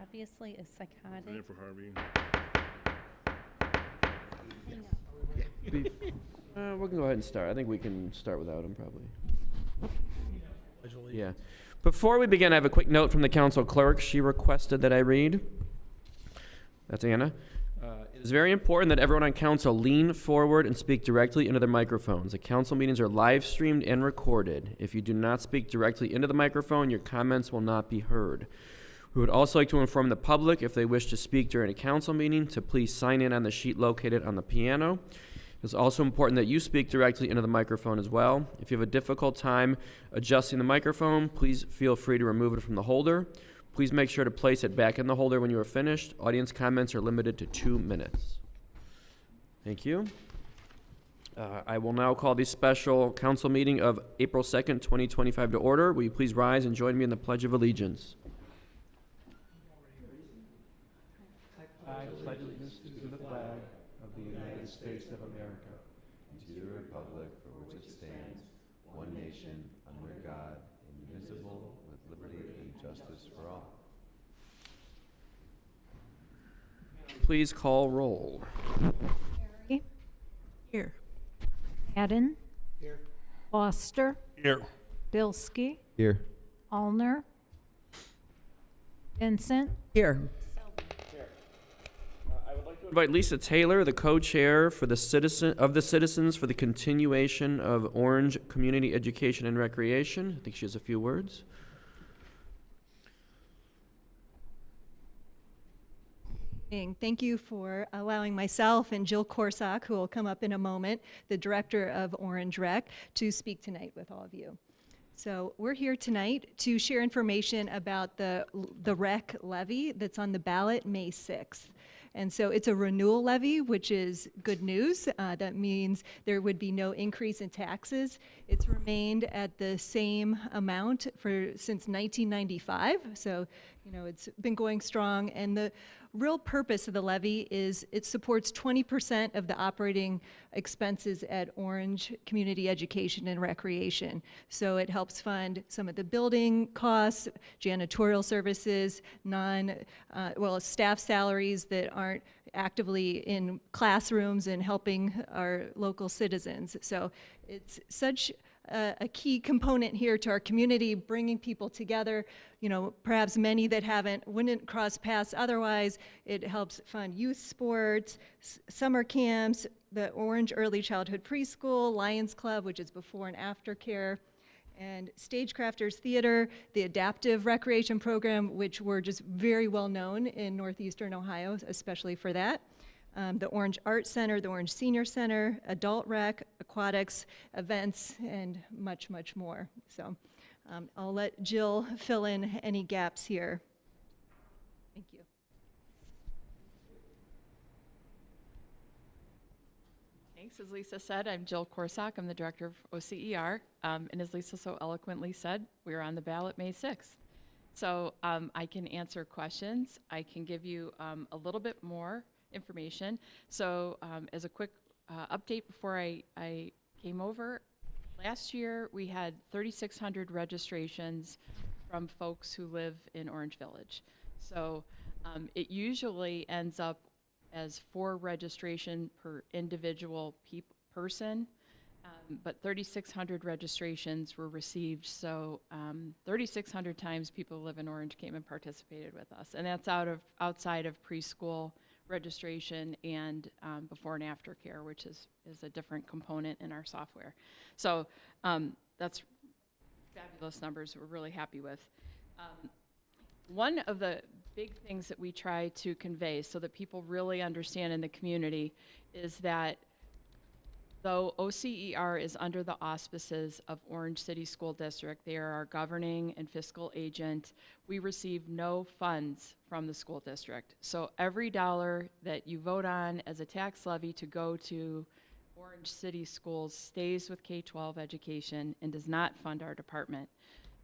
obviously is psychotic. In for Harvey. We can go ahead and start. I think we can start without him, probably. Yeah. Before we begin, I have a quick note from the council clerk. She requested that I read. That's Anna. It is very important that everyone on council lean forward and speak directly into their microphones. The council meetings are live streamed and recorded. If you do not speak directly into the microphone, your comments will not be heard. We would also like to inform the public, if they wish to speak during a council meeting, to please sign in on the sheet located on the piano. It's also important that you speak directly into the microphone as well. If you have a difficult time adjusting the microphone, please feel free to remove it from the holder. Please make sure to place it back in the holder when you are finished. Audience comments are limited to 2 minutes. Thank you. I will now call the special council meeting of April 2nd, 2025 to order. Will you please rise and join me in the Pledge of Allegiance? I pledge allegiance to the flag of the United States of America and to the republic for which it stands, one nation, under God, indivisible, with liberty and justice for all. Please call roll. Perry? Here. Madden? Here. Foster? Here. Bilski? Here. Allner? Vincent? Here. Invite Lisa Taylor, the co-chair for the Citizens for the continuation of Orange Community Education and Recreation. I think she has a few words. Thank you for allowing myself and Jill Korsak, who will come up in a moment, the director of Orange Rec, to speak tonight with all of you. So we're here tonight to share information about the rec levy that's on the ballot May 6th. And so it's a renewal levy, which is good news. That means there would be no increase in taxes. It's remained at the same amount since 1995. So, it's been going strong. And the real purpose of the levy is it supports 20% of the operating expenses at Orange Community Education and Recreation. So it helps fund some of the building costs, janitorial services, staff salaries that aren't actively in classrooms and helping our local citizens. So it's such a key component here to our community, bringing people together, perhaps many that wouldn't cross paths otherwise. It helps fund youth sports, summer camps, the Orange Early Childhood Preschool, Lions Club, which is before and after care, and Stagecrafters Theater, the Adaptive Recreation Program, which we're just very well known in Northeastern Ohio, especially for that. The Orange Art Center, the Orange Senior Center, Adult Rec, aquatics, events, and much, much more. So I'll let Jill fill in any gaps here. Thank you. Thanks. As Lisa said, I'm Jill Korsak. I'm the director of OCER. And as Lisa so eloquently said, we're on the ballot May 6th. So I can answer questions. I can give you a little bit more information. So as a quick update before I came over, last year we had 3,600 registrations from folks who live in Orange Village. So it usually ends up as 4 registration per individual person, but 3,600 registrations were received. So 3,600 times people who live in Orange came and participated with us, and that's outside of preschool registration and before and after care, which is a different component in our software. So that's fabulous numbers we're really happy with. One of the big things that we try to convey so that people really understand in the community is that though OCER is under the auspices of Orange City School District, they are our governing and fiscal agent, we receive no funds from the school district. So every dollar that you vote on as a tax levy to go to Orange City Schools stays with K-12 education and does not fund our department.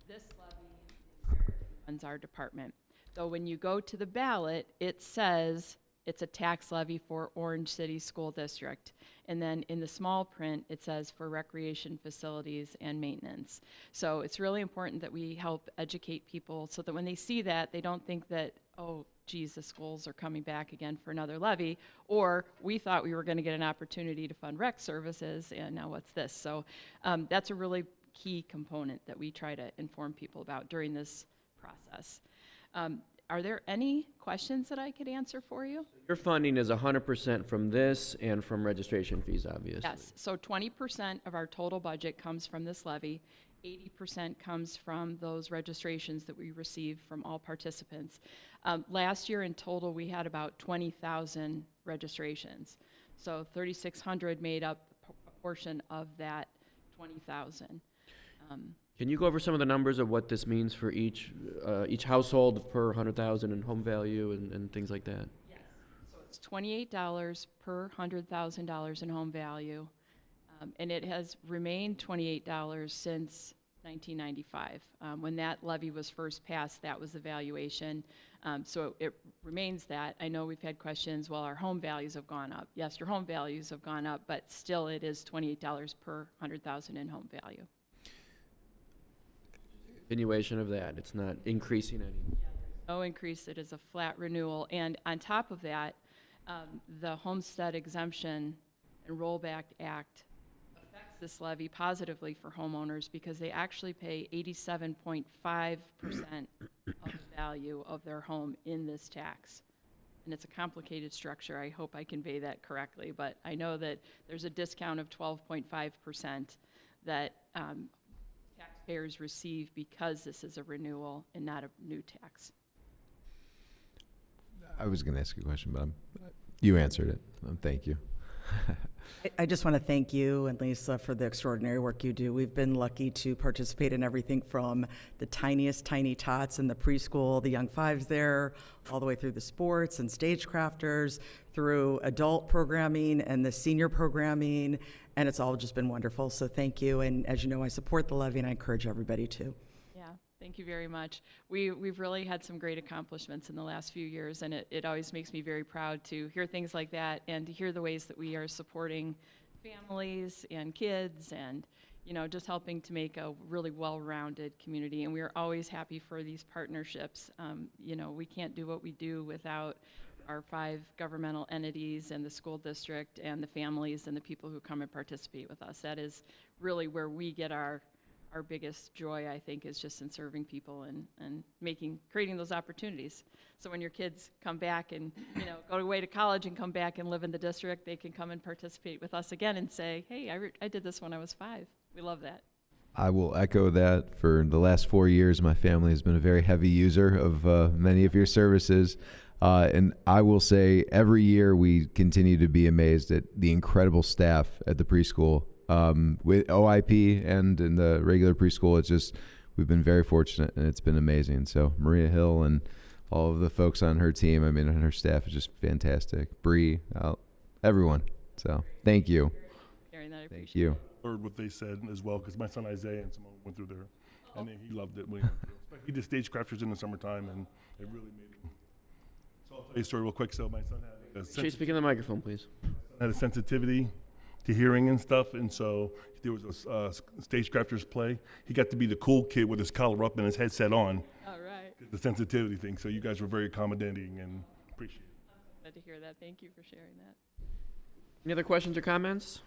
This levy funds our department. So when you go to the ballot, it says it's a tax levy for Orange City School District. And then in the small print, it says for recreation facilities and maintenance. So it's really important that we help educate people so that when they see that, they don't think that, oh, geez, the schools are coming back again for another levy, or we thought we were going to get an opportunity to fund rec services, and now what's this? So that's a really key component that we try to inform people about during this process. Are there any questions that I could answer for you? Your funding is 100% from this and from registration fees, obviously. Yes, so 20% of our total budget comes from this levy. 80% comes from those registrations that we receive from all participants. Last year in total, we had about 20,000 registrations. So 3,600 made up a portion of that 20,000. Can you go over some of the numbers of what this means for each household per 100,000 in home value and things like that? Yes. So it's $28 per $100,000 in home value, and it has remained $28 since 1995. When that levy was first passed, that was the valuation. So it remains that. I know we've had questions, well, our home values have gone up. Yes, your home values have gone up, but still it is $28 per 100,000 in home value. Continuation of that. It's not increasing any. No increase, it is a flat renewal. And on top of that, the Homestead Exemption and Rollback Act affects this levy positively for homeowners because they actually pay 87.5% of the value of their home in this tax. And it's a complicated structure. I hope I convey that correctly, but I know that there's a discount of 12.5% that taxpayers receive because this is a renewal and not a new tax. I was going to ask you a question, but you answered it. Thank you. I just want to thank you and Lisa for the extraordinary work you do. We've been lucky to participate in everything from the tiniest tiny tots in the preschool, the young fives there, all the way through the sports and stagecrafters, through adult programming and the senior programming, and it's all just been wonderful. So thank you, and as you know, I support the levy and I encourage everybody to. Yeah, thank you very much. We've really had some great accomplishments in the last few years, and it always makes me very proud to hear things like that and to hear the ways that we are supporting families and kids and, you know, just helping to make a really well-rounded community. And we are always happy for these partnerships. You know, we can't do what we do without our 5 governmental entities and the school district and the families and the people who come and participate with us. That is really where we get our biggest joy, I think, is just in serving people and creating those opportunities. So when your kids come back and, you know, go away to college and come back and live in the district, they can come and participate with us again and say, hey, I did this when I was 5. We love that. I will echo that. For the last 4 years, my family has been a very heavy user of many of your services. And I will say every year we continue to be amazed at the incredible staff at the preschool. With OIP and in the regular preschool, it's just, we've been very fortunate and it's been amazing. So Maria Hill and all of the folks on her team, I mean, and her staff is just fantastic. Bree, everyone. So thank you. Hearing that, I appreciate Thank you. Heard what they said as well, because my son Isaiah and Simone went through there, and he loved it. When he went through. He did stagecrafters in the summertime, and it really made him. So I'll tell you a story real quick. So my son Chase, speak in the microphone, please. had a sensitivity to hearing and stuff, and so there was a stagecrafters play. He got to be the cool kid with his collar up and his headset on. All right. The sensitivity thing. So you guys were very accommodating and appreciate it. Glad to hear that. Thank you for sharing that. Any other questions or comments?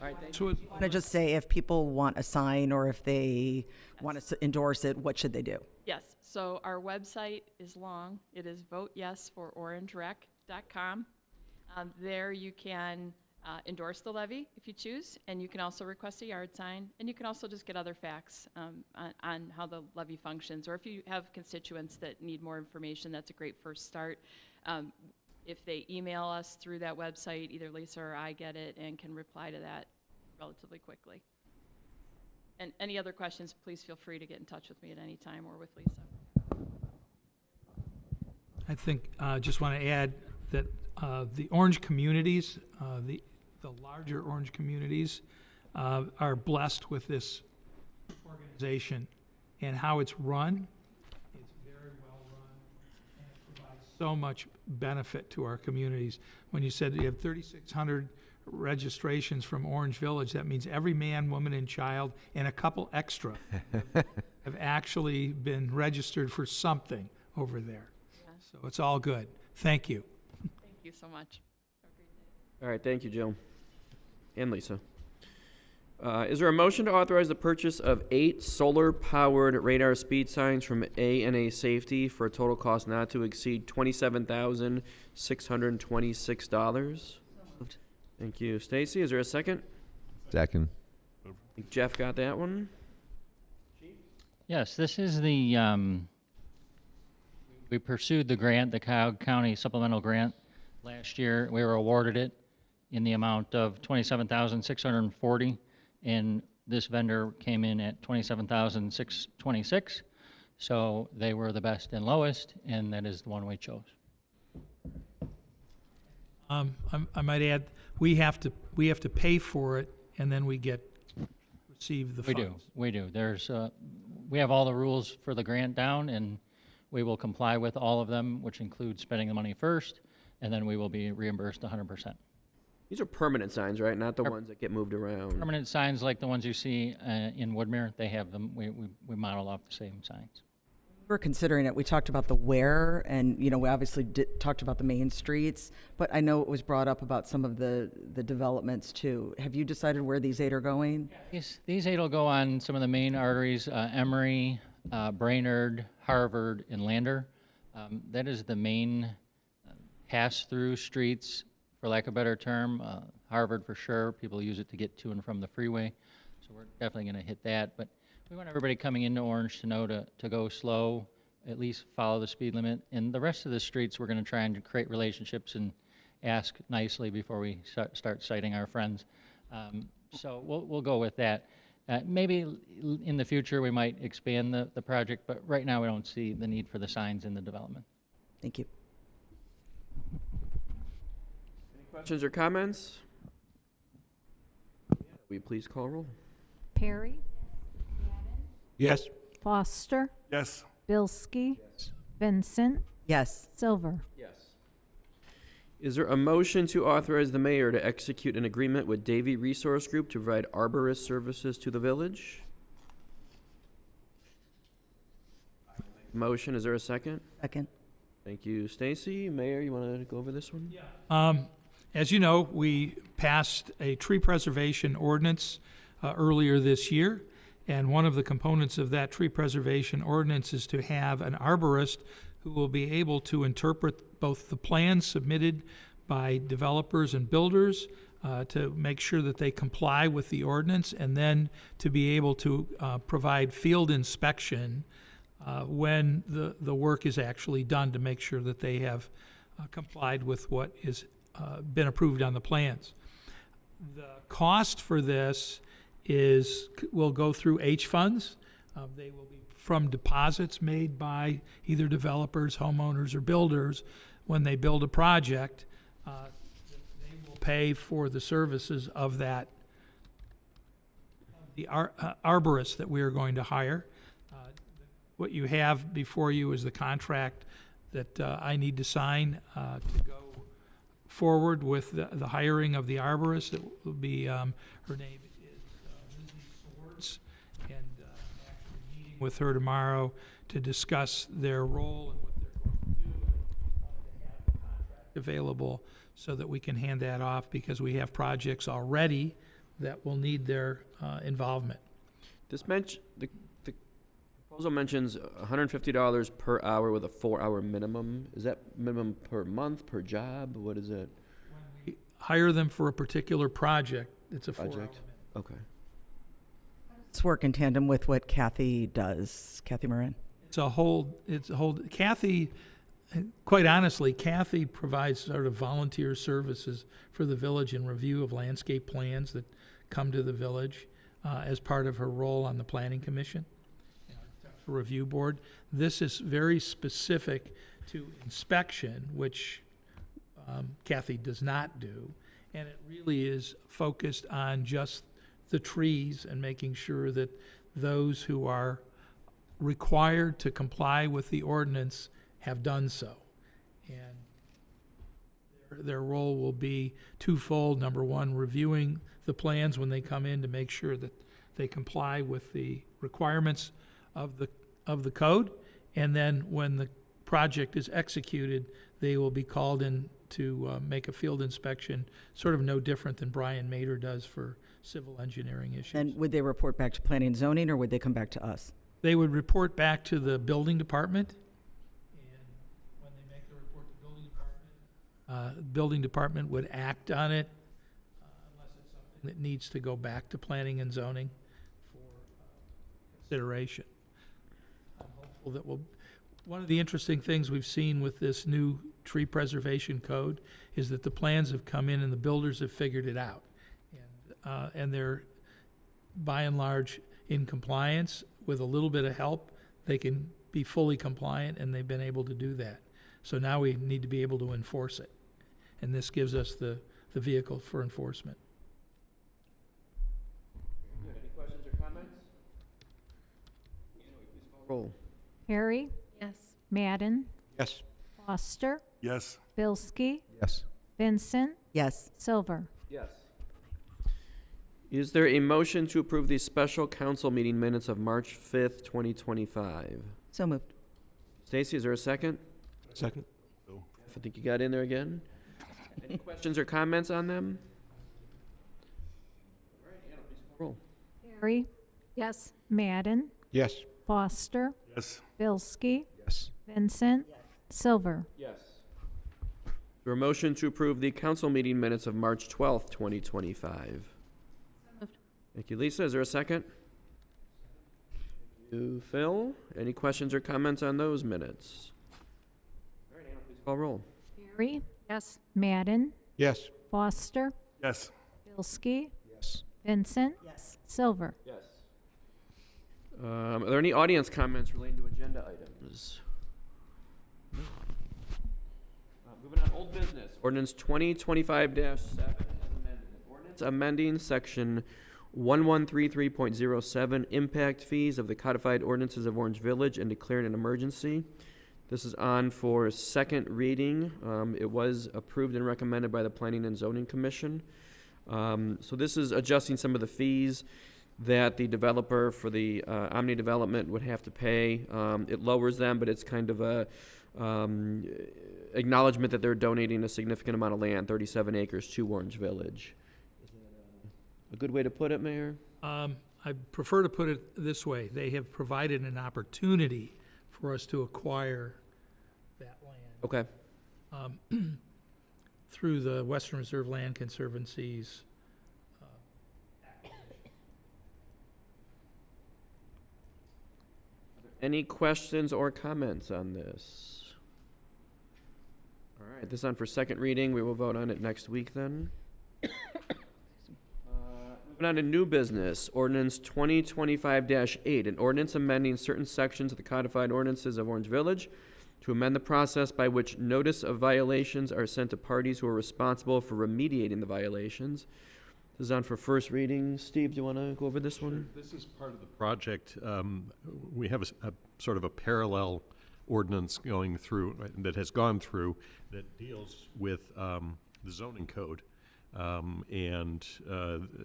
All right, thank you. I want to just say, if people want a sign or if they want to endorse it, what should they do? Yes, so our website is long. It is voteyesfororangerec.com. There you can endorse the levy if you choose, and you can also request a yard sign, and you can also just get other facts on how the levy functions, or if you have constituents that need more information, that's a great first start. If they email us through that website, either Lisa or I get it and can reply to that relatively quickly. And any other questions, please feel free to get in touch with me at any time or with Lisa. I think, just want to add that the orange communities, the larger orange communities, are blessed with this organization and how it's run. It's very well run, and it provides so much benefit to our communities. When you said you have 3,600 registrations from Orange Village. That means every man, woman, and child, and a couple extra have actually been registered for something over there. So it's all good. Thank you. Thank you so much. All right, thank you, Jill. And Lisa. Is there a motion to authorize the purchase of 8 solar-powered radar speed signs from A&A Safety for a total cost not to exceed $27,626? Thank you. Stacy, is there a second? Second. I think Jeff got that one. Yes, this is the, we pursued the grant, the Cuyahoga County Supplemental Grant last year. We were awarded it in the amount of $27,640, and this vendor came in at $27,626. So they were the best and lowest, and that is the one we chose. I might add, we have to pay for it, and then we receive the funds. We do. There's, we have all the rules for the grant down, and we will comply with all of them, which includes spending the money first, and then we will be reimbursed 100%. These are permanent signs, right? Not the ones that get moved around. Permanent signs like the ones you see in Woodmere, they have them. We model off the same signs. We're considering it. We talked about the where, and we obviously talked about the main streets, but I know it was brought up about some of the developments too. Have you decided where these 8 are going? These 8 will go on some of the main arteries, Emory, Brainerd, Harvard, and Lander. That is the main pass-through streets, for lack of a better term. Harvard for sure. People use it to get to and from the freeway, so we're definitely going to hit that. But we want everybody coming into Orange to know to go slow, at least follow the speed limit. And the rest of the streets, we're going to try and create relationships and ask nicely before we start citing our friends. So we'll go with that. Maybe in the future we might expand the project, but right now we don't see the need for the signs in the development. Thank you. Questions or comments? Will you please call roll? Perry, Yes. Foster, Yes. Bilski, Vincent, Yes. Silver. Yes. Is there a motion to authorize the mayor to execute an agreement with Davy Resource Group to provide arborist services to the village? Motion, is there a second? Second. Thank you, Stacy. Mayor, you want to go over this one? As you know, we passed a tree preservation ordinance earlier this year, and one of the components of that tree preservation ordinance is to have an arborist who will be able to interpret both the plans submitted by developers and builders to make sure that they comply with the ordinance, and then to be able to provide field inspection when the work is actually done to make sure that they have complied with what is been approved on the plans. The cost for this will go through H funds. They will be from deposits made by either developers, homeowners, or builders when they build a project. They will pay for the services of that, the arborist that we are going to hire. What you have before you is the contract that I need to sign to go forward with the hiring of the arborist. It will be, her name is Lizzie Swords, and after meeting with her tomorrow to discuss their role and what they're going to do, and wanted to have the contract available so that we can hand that off, because we have projects already that will need their involvement. The proposal mentions $150 per hour with a 4-hour minimum. Is that minimum per month, per job? What is it? We hire them for a particular project. It's a 4-hour Project? minimum. Okay. Let's work in tandem with what Kathy does. Kathy Moran. It's a whole, Kathy, quite honestly, Kathy provides sort of volunteer services for the village in review of landscape plans that come to the village as part of her role on the planning commission, review board. This is very specific to inspection, which Kathy does not do, and it really is focused on just the trees and making sure that those who are required to comply with the ordinance have done so. And their role will be twofold. Number one, reviewing the plans when they come in to make sure that they comply with the requirements of the code. And then when the project is executed, they will be called in to make a field inspection, sort of no different than Brian Mater does for civil engineering issues. And would they report back to planning and zoning, or would they come back to us? They would report back to the building department, and when they make the report to building department would act on it, unless it's something that needs to go back to planning and zoning for consideration. I'm hopeful that one of the interesting things we've seen with this new tree preservation code is that the plans have come in and the builders have figured it out. And they're, by and large, in compliance. With a little bit of help, they can be fully compliant, and they've been able to do that. So now we need to be able to enforce it. And this gives us the vehicle for enforcement. Any questions or comments? Please call roll. Perry, Yes. Madden, Yes. Foster, Yes. Bilski, Yes. Vincent, Yes. Silver. Yes. Is there a motion to approve the special council meeting minutes of March 5th, 2025? So moved. Stacy, is there a second? Second. I think you got in there again. Any questions or comments on them? All right, Anna, please call roll. Perry, Yes. Madden, Yes. Foster, Yes. Bilski, Yes. Vincent, Silver. Yes. Is there a motion to approve the council meeting minutes of March 12th, 2025? moved. Thank you, Lisa. Is there a second? Thank you, Phil. Any questions or comments on those minutes? All right, Anna, please call roll. Perry, Yes. Madden, Yes. Foster, Yes. Bilski, Yes. Vincent, Yes. Silver. Yes. Are there any audience comments relating to agenda items? Moving on, old business. Ordinance 2025-7 as amended. Ordinance amending section 1133.07 impact fees of the codified ordinances of Orange Village and declaring an emergency. This is on for second reading. It was approved and recommended by the Planning and Zoning Commission. So this is adjusting some of the fees that the developer for the Omni development would have to pay. It lowers them, but it's kind of a acknowledgement that they're donating a significant amount of land, 37 acres, to Orange Village. Is that a good way to put it, Mayor? I prefer to put it this way. They have provided an opportunity for us to acquire that land Okay. through the Western Reserve Land Conservancy's Any questions or comments on this? All right, this is on for second reading. We will vote on it next week then. Moving on to new business, ordinance 2025-8, an ordinance amending certain sections of the codified ordinances of Orange Village to amend the process by which notice of violations are sent to parties who are responsible for remediating the violations. This is on for first reading. Steve, do you want to go over this one? This is part of the project. We have a sort of a parallel ordinance going through, that has gone through, that deals with the zoning code.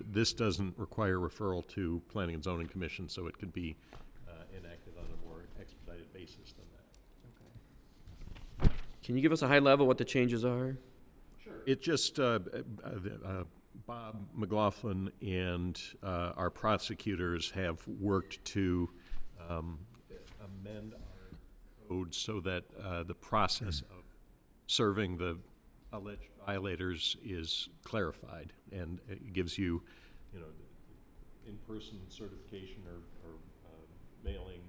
This doesn't require referral to Planning and Zoning Commission, so it can be enacted on a more expedited basis than that. Can you give us a high level what the changes are? It just, Bob McLaughlin and our prosecutors have worked to amend our code so that the process of serving the alleged violators is clarified, and it gives you, in-person certification or mailing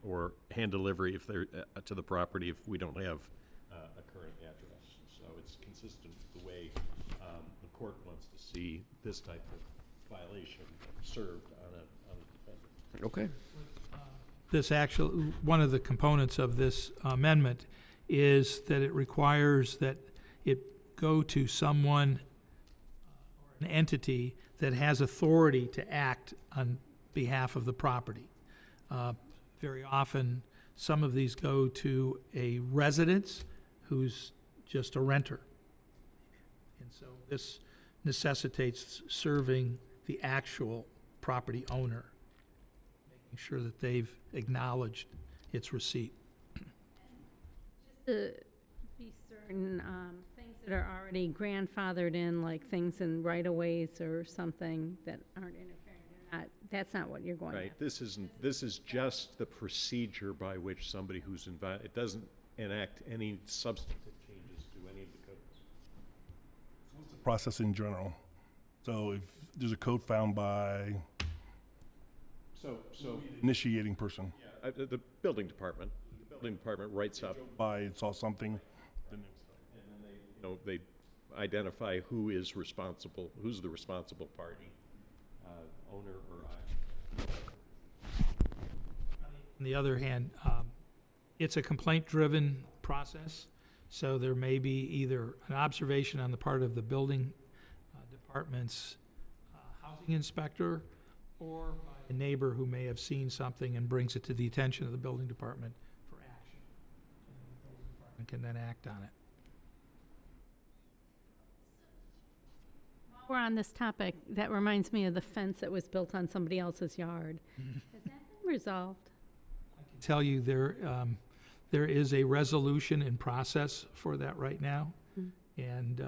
or hand delivery if they're to the property if we don't have a current address. So it's consistent with the way the court wants to see this type of violation served on a defendant. Okay. one of the components of this amendment is that it requires that it go to someone, or an entity that has authority to act on behalf of the property. Very often, some of these go to a residence who's just a renter. so this necessitates serving the actual property owner, making sure that they've acknowledged its receipt. To be certain, things that are already grandfathered in, like things in right-of-ways or something that aren't interfering, that's not what you're going Right, after. this is just the procedure by which somebody who's invited, it doesn't enact any substantive changes to any of the codes. Process in general. So if there's a code found by So, initiating person, the building department writes up, saw something, then they identify who is responsible, who's the responsible party, owner or I. On the other hand, it's a complaint-driven process, so there may be either an observation on the part of the building department's housing inspector or by a neighbor who may have seen something and brings it to the attention of the building department for action. And the building department can then act on it. While we're on this topic, that reminds me of the fence that was built on somebody else's yard. Has that been resolved? Tell you there is a resolution in process for that right now, and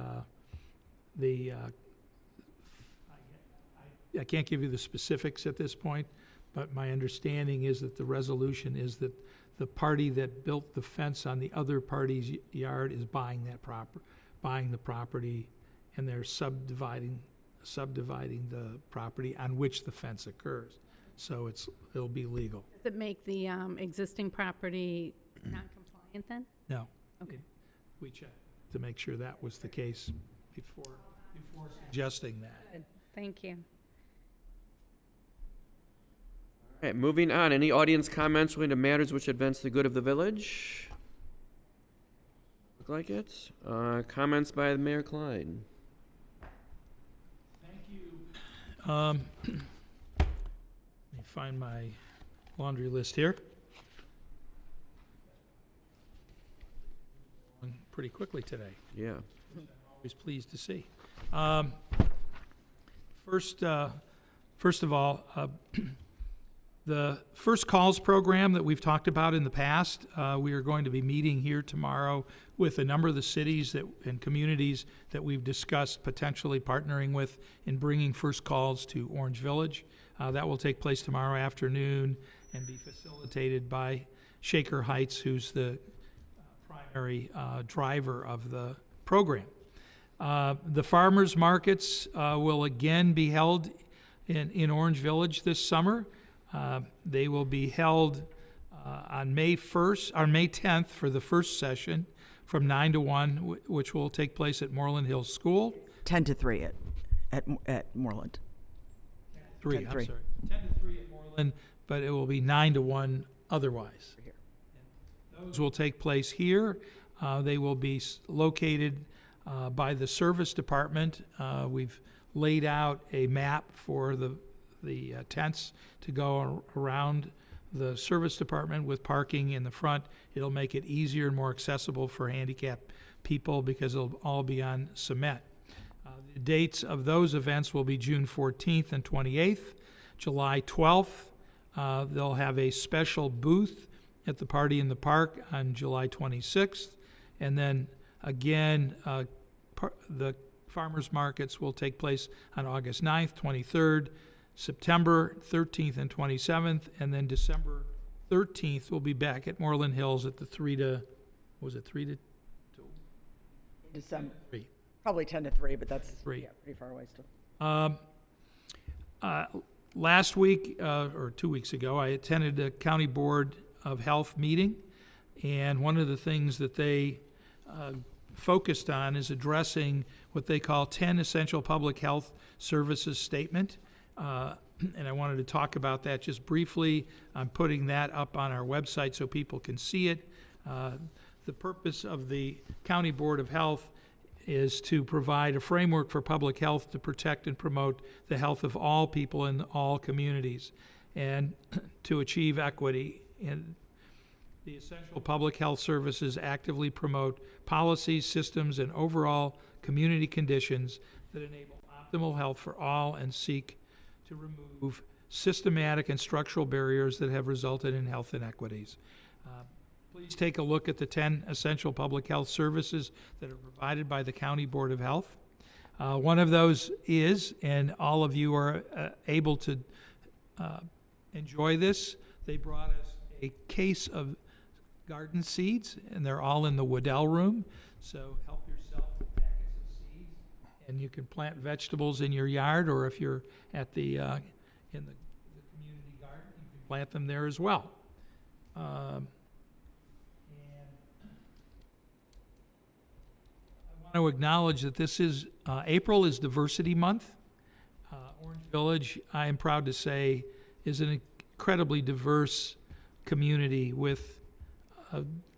I can't give you the specifics at this point, but my understanding is that the resolution is that the party that built the fence on the other party's yard is buying the property, and they're subdividing the property on which the fence occurs. So it'll be legal. Does it make the existing property non-compliant then? No. Okay. We checked to make sure that was the case before suggesting that. Good. Thank you. All right, moving on. Any audience comments relating to matters which advance the good of the village? Look like it. Comments by Mayor Klein. Let me find my laundry list here. Going pretty quickly today. Yeah. Always pleased to see. First of all, the First Calls program that we've talked about in the past, we are going to be meeting here tomorrow with a number of the cities and communities that we've discussed potentially partnering with in bringing First Calls to Orange Village. That will take place tomorrow afternoon and be facilitated by Shaker Heights, who's the primary driver of the program. The farmers markets will again be held in Orange Village this summer. They will be held on May 10th for the first session from 9 to 1, which will take place at Moreland Hills School. 10 to 3 at Moreland. 3, 10 to I'm 3. sorry. 10 to 3 at Moreland, but it will be 9 to 1 otherwise. Those will take place here. They will be located by the service department. We've laid out a map for the tents to go around the service department with parking in the front. It'll make it easier and more accessible for handicapped people because it'll all be on cement. The dates of those events will be June 14th and 28th. July 12th, they'll have a special booth at the Party in the Park on July 26th. And then again, the farmers markets will take place on August 9th, 23rd, September 13th and 27th, and then December 13th we'll be back at Moreland Hills at the 3 to 2? December, 3. probably 10 to 3, but that's 3. yeah, pretty far away still. Last week, or 2 weeks ago, I attended a County Board of Health meeting, and one of the things that they focused on is addressing what they call 10 Essential Public Health Services Statement. And I wanted to talk about that just briefly. I'm putting that up on our website so people can see it. The purpose of the County Board of Health is to provide a framework for public health to protect and promote the health of all people in all communities and to achieve equity. And The essential public health services actively promote policies, systems, and overall community conditions that enable optimal health for all and seek to remove systematic and structural barriers that have resulted in health inequities. Please take a look at the 10 essential public health services that are provided by the County Board of Health. One of those is, and all of you are able to enjoy this, they brought us a case of garden seeds, and they're all in the Waddell room. So help yourself with packets of seeds, and you can plant vegetables in your yard, or if you're at the in the community garden, you can plant them there as well. And I want to acknowledge that this is April is Diversity Month. Orange Village, I am proud to say, is an incredibly diverse community with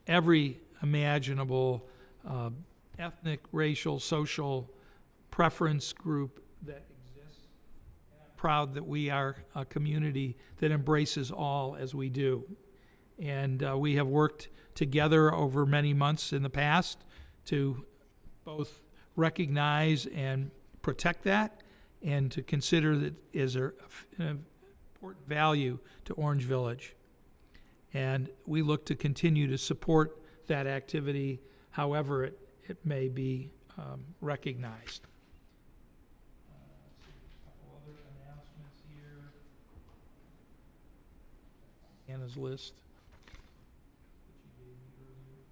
every imaginable ethnic, racial, social preference group that exists. And I'm proud that we are a community that embraces all as we do. And we have worked together over many months in the past to both recognize and protect that, and to consider that is an important value to Orange Village. And we look to continue to support that activity however it may be recognized. A couple other announcements here. Anna's list. Which you gave me earlier.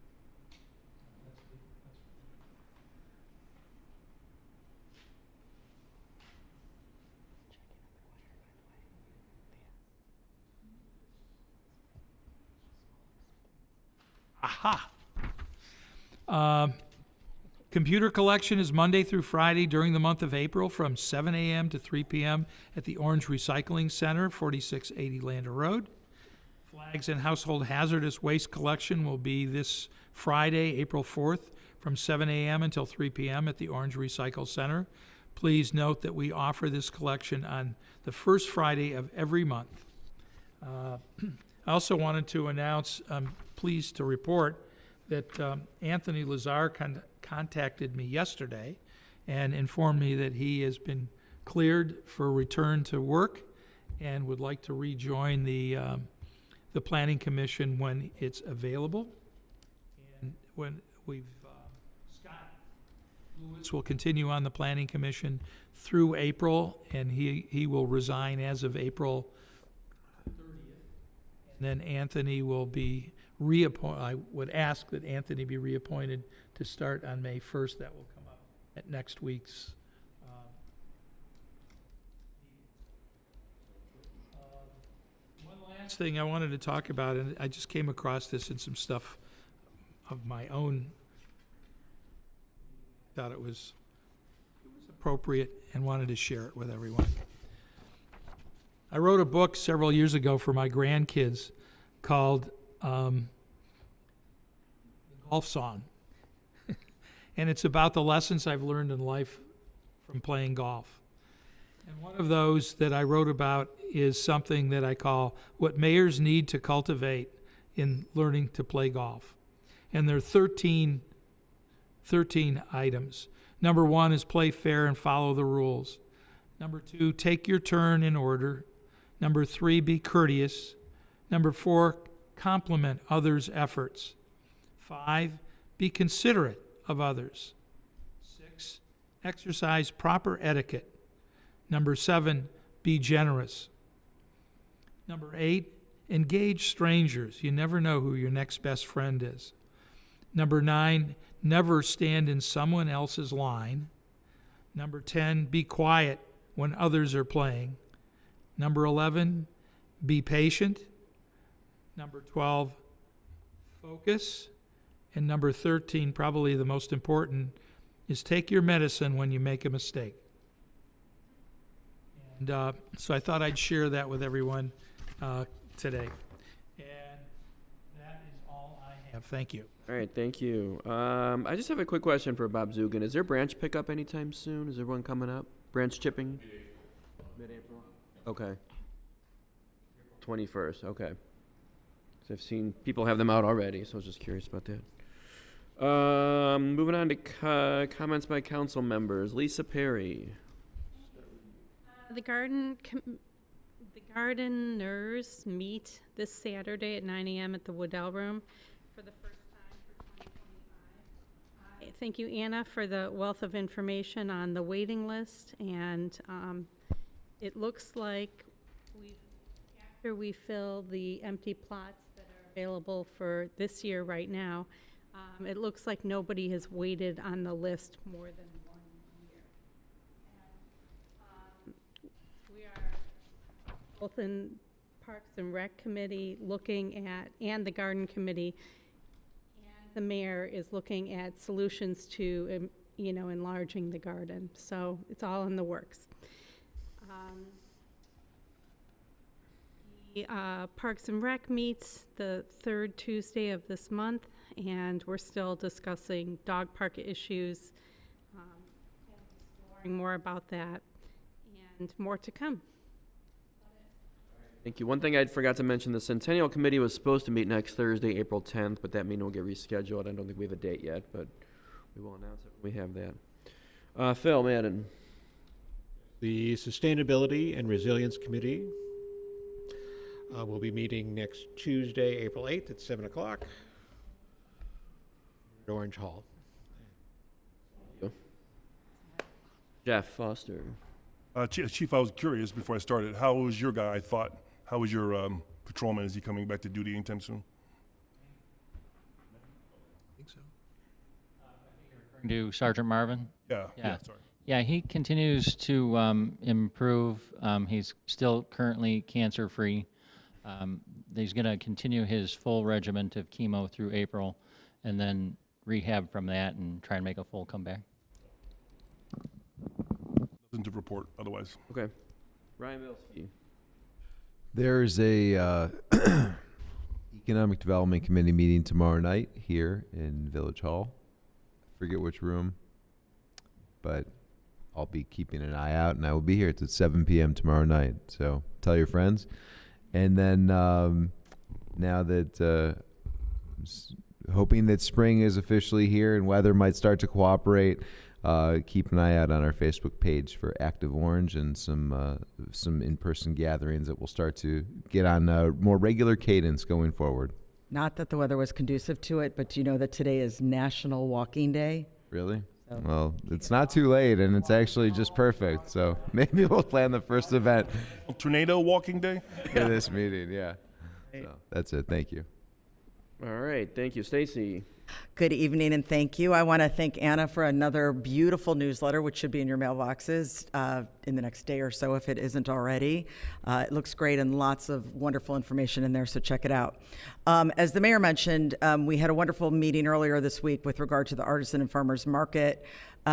Aha! Computer collection is Monday through Friday during the month of April from 7 a.m. to 3 p.m. at the Orange Recycling Center, 4680 Lander Road. Flags and household hazardous waste collection will be this Friday, April 4th, from 7 a.m. until 3 p.m. at the Orange Recycle Center. Please note that we offer this collection on the first Friday of every month. I also wanted to announce, I'm pleased to report that Anthony Lazar contacted me yesterday and informed me that he has been cleared for return to work and would like to rejoin the Planning Commission when it's available. And when we've Scott Lewis will continue on the Planning Commission through April, and he will resign as of April 30th. And then Anthony will be reappointed. I would ask that Anthony be reappointed to start on May 1st. That will come up at next week's one last thing I wanted to talk about, and I just came across this in some stuff of my own. Thought it was appropriate and wanted to share it with everyone. I wrote a book several years ago for my grandkids called The Golf Song. And it's about the lessons I've learned in life from playing golf. And one of those that I wrote about is something that I call what mayors need to cultivate in learning to play golf. And there are 13 items. Number 1 is play fair and follow the rules. Number 2, take your turn in order. Number 3, be courteous. Number 4, compliment others' efforts. 5, be considerate of others. 6, exercise proper etiquette. Number 7, be generous. Number 8, engage strangers. You never know who your next best friend is. Number 9, never stand in someone else's line. Number 10, be quiet when others are playing. Number 11, be patient. Number 12, focus. And number 13, probably the most important, is take your medicine when you make a mistake. And so I thought I'd share that with everyone today. And that is all I have. Thank you. All right, thank you. I just have a quick question for Bob Zugan. Is there branch pickup anytime soon? Is there one coming up? Branch chipping? Mid-April. Okay. 21st, okay. 'Cause I've seen people have them out already, so I was just curious about that. Moving on to comments by council members. Lisa Perry. The gardeners meet this Saturday at 9 a.m. at the Woodell Room for the first time for 2025. Thank you, Anna, for the wealth of information on the waiting list, and it looks like after we fill the empty plots that are available for this year right now, it looks like nobody has waited on the list more than 1 year. And, we are both in Parks and Rec Committee looking at, and the Garden Committee, and the mayor is looking at solutions to, enlarging the garden. So it's all in the works. The Parks and Rec meets the third Tuesday of this month, and we're still discussing dog park issues, exploring more about that, and more to come. Thank you. One thing I forgot to mention, the Centennial Committee was supposed to meet next Thursday, April 10th, but that meeting will get rescheduled. I don't think we have a date yet, but we will announce it when we have that. Phil Madden. The Sustainability and Resilience Committee will be meeting next Tuesday, April 8th at 7 o'clock at Orange Hall. Jeff Foster. Chief, I was curious before I started, how was your guy, how was your patrolman? Is he coming back to duty anytime soon? I think so. To Sergeant Marvin? Yeah, Yeah. sorry. Yeah, he continues to improve. He's still currently cancer-free. He's going to continue his full regiment of chemo through April, and then rehab from that and try and make a full comeback. Nothing to report otherwise. Okay. Ryan Bilski. There's a Economic Development Committee meeting tomorrow night here in Village Hall. I forget which room, but I'll be keeping an eye out, and I will be here. It's at 7 p.m. tomorrow night, so tell your friends. And then now that hoping that spring is officially here and weather might start to cooperate, keep an eye out on our Facebook page for Active Orange and some in-person gatherings that will start to get on a more regular cadence going forward. Not that the weather was conducive to it, but do you know that today is National Walking Day? Really? Well, it's not too late, and it's actually just perfect. So maybe we'll plan the first event Tornado walking day? for this meeting. Yeah. So that's it. Thank you. All right. Thank you. Stacy. Good evening and thank you. I want to thank Anna for another beautiful newsletter, which should be in your mailboxes in the next day or so if it isn't already. It looks great and lots of wonderful information in there, so check it out. As the mayor mentioned, we had a wonderful meeting earlier this week with regard to the Artisan and Farmers Market.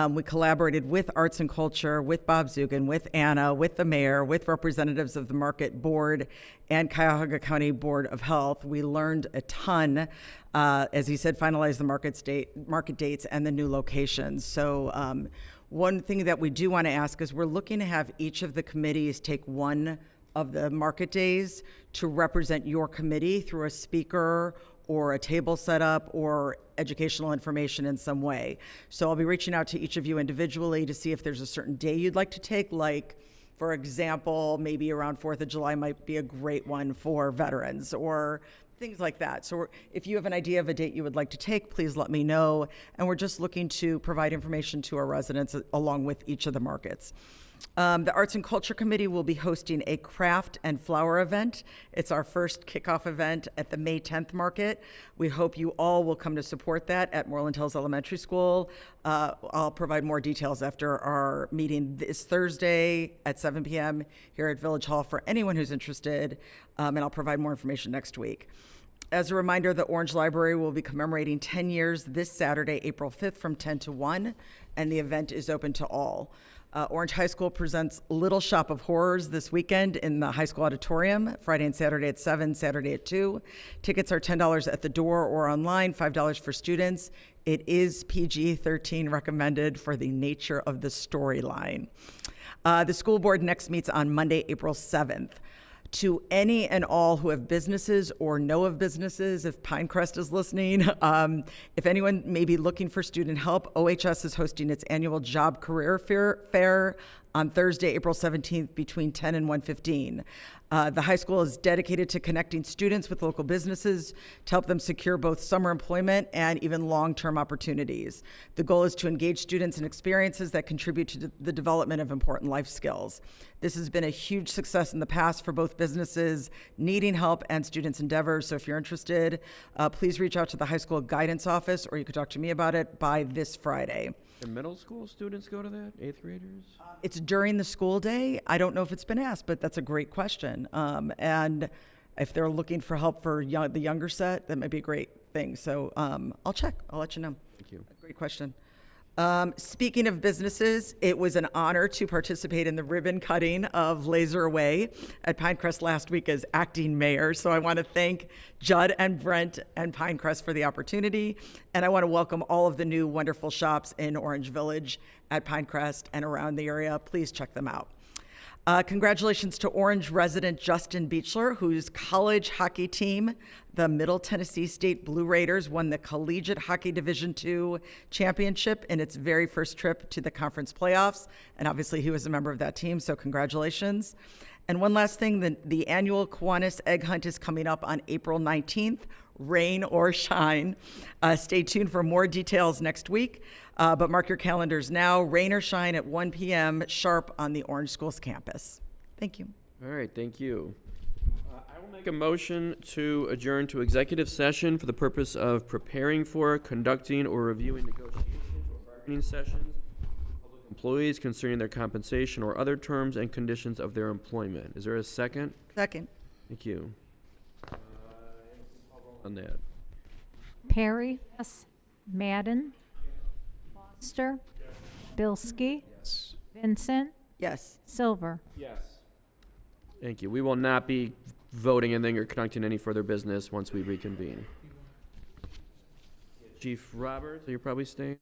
We collaborated with Arts and Culture, with Bob Zugan, with Anna, with the mayor, with representatives of the Market Board and Cuyahoga County Board of Health. We learned a ton. As he said, finalize the market dates and the new locations. So one thing that we do want to ask is we're looking to have each of the committees take one of the market days to represent your committee through a speaker or a table setup or educational information in some way. So I'll be reaching out to each of you individually to see if there's a certain day you'd like to take, like, for example, maybe around 4th of July might be a great one for veterans or things like that. So if you have an idea of a date you would like to take, please let me know. And we're just looking to provide information to our residents along with each of the markets. The Arts and Culture Committee will be hosting a craft and flower event. It's our first kickoff event at the May 10th market. We hope you all will come to support that at Moreland Hills Elementary School. I'll provide more details after our meeting this Thursday at 7 p.m. here at Village Hall for anyone who's interested, and I'll provide more information next week. As a reminder, the Orange Library will be commemorating 10 years this Saturday, April 5th from 10 to 1, and the event is open to all. Orange High School presents Little Shop of Horrors this weekend in the high school auditorium, Friday and Saturday at 7, Saturday at 2. Tickets are $10 at the door or online, $5 for students. It is PG-13 recommended for the nature of the storyline. The school board next meets on Monday, April 7th. To any and all who have businesses or know of businesses, if Pinecrest is listening, if anyone may be looking for student help, OHS is hosting its annual Job Career Fair on Thursday, April 17th between 10 and 1:15. The high school is dedicated to connecting students with local businesses to help them secure both summer employment and even long-term opportunities. The goal is to engage students in experiences that contribute to the development of important life skills. This has been a huge success in the past for both businesses needing help and students' endeavors. So if you're interested, please reach out to the high school guidance office, or you could talk to me about it by this Friday. Can middle school students go to that? 8th graders? It's during the school day. I don't know if it's been asked, but that's a great question. And if they're looking for help for the younger set, that might be a great thing. So I'll check. I'll let you know. Thank you. Great question. Speaking of businesses, it was an honor to participate in the ribbon cutting of Laser Away at Pinecrest last week as acting mayor. So I want to thank Judd and Brent and Pinecrest for the opportunity. And I want to welcome all of the new wonderful shops in Orange Village at Pinecrest and around the area. Please check them out. Congratulations to Orange resident Justin Beechler, whose college hockey team, the Middle Tennessee State Blue Raiders, won the Collegiate Hockey Division II championship in its very first trip to the conference playoffs. And obviously he was a member of that team, so congratulations. And one last thing, the annual Kiwanis Egg Hunt is coming up on April 19th, rain or shine. Stay tuned for more details next week, but mark your calendars now, rain or shine at 1 p.m. sharp on the Orange Schools campus. Thank you. All right, thank you. I will make a motion to adjourn to executive session for the purpose of preparing for, conducting, or reviewing negotiations or bargaining sessions with public employees concerning their compensation or other terms and conditions of their employment. Is there a second? Second. Thank you. On that. Perry? Yes. Madden? Foster? Bilski? Vincent? Yes. Silver? Yes. Thank you. We will not be voting anything or conducting any further business once we reconvene. Chief Roberts, you're probably staying?